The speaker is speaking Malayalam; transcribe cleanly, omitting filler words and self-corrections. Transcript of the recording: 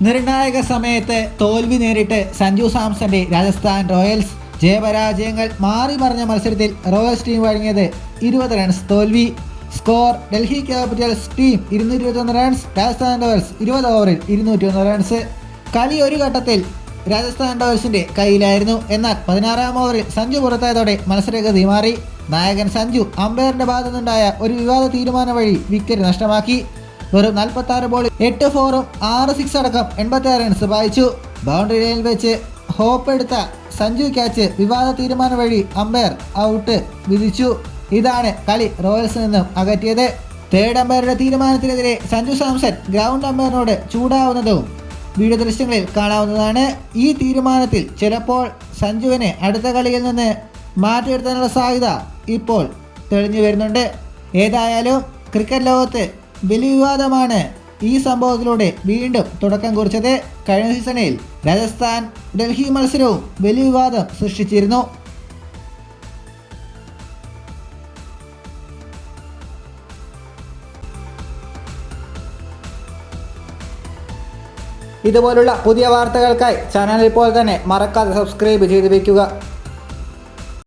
നിർണായക സമയത്ത് തോൽവി നേരിട്ട് സഞ്ജു സാംസന്റെ രാജസ്ഥാൻ റോയൽസ്. ജയപരാജയങ്ങൾ മാറി മറിഞ്ഞ മത്സരത്തിൽ റോയൽസ് ടീം വഴങ്ങിയത് 20 റൺസ് തോൽവി. Score: Delhi Capitals team 221 runs, Rajasthan Royals 20 ഓവറിൽ 201 റൺസ്. കളി ഒരു ഘട്ടത്തിൽ രാജസ്ഥാൻ റോയൽസിന്റെ കയ്യിലായിരുന്നു. എന്നാൽ 16-ാം ഓവറിൽ സഞ്ജു പുറത്തായതോടെ മത്സരഗതി മാറി. നായകൻ സഞ്ജു അമ്പയറിന്റെ ഭാഗത്തു നിന്നുണ്ടായ ഒരു വിവാദ തീരുമാനം വഴി വിക്കറ്റ് നഷ്ടമാക്കി. വെറും 46 ബോളിൽ 8 ഫോറും 6 സിക്സ് അടക്കം 86 റൺസ് പായിച്ചു. ബൗണ്ടറി ലൈനിൽ വെച്ച് ഹോപ്പ് എടുത്ത സഞ്ജു ക്യാച്ച് വിവാദ തീരുമാനം വഴി അമ്പയർ ഔട്ട് വിധിച്ചു. ഇതാണ് കളി റോയൽസിൽ നിന്നും അകറ്റിയത്. തേർഡ് അമ്പയറുടെ തീരുമാനത്തിനെതിരെ സഞ്ജു സാംസൺ ഗ്രൗണ്ട് അമ്പയറിനോട് ചൂടാവുന്നതും വീഡിയോ ദൃശ്യങ്ങളിൽ കാണാവുന്നതാണ്. ഈ തീരുമാനത്തിൽ ചിലപ്പോൾ സഞ്ജുവിനെ അടുത്ത കളിയിൽ നിന്ന് മാറ്റിയെടുത്താനുള്ള സാധ്യത ഇപ്പോൾ തെളിഞ്ഞു വരുന്നുണ്ട്. ഏതായാലും ക്രിക്കറ്റ് ലോകത്ത് വലിയ വിവാദമാണ് ഈ സംഭവത്തിലൂടെ വീണ്ടും തുടക്കം കുറിച്ചത്. കഴിഞ്ഞ സീസണിൽ രാജസ്ഥാൻ ഡൽഹി മത്സരവും വലിയ വിവാദം സൃഷ്ടിച്ചിരുന്നു. ഇതുപോലുള്ള പുതിയ വാർത്തകൾക്കായി ചാനൽ ഇപ്പോൾ തന്നെ മറക്കാതെ സബ്സ്ക്രൈബ് ചെയ്ത് വയ്ക്കുക.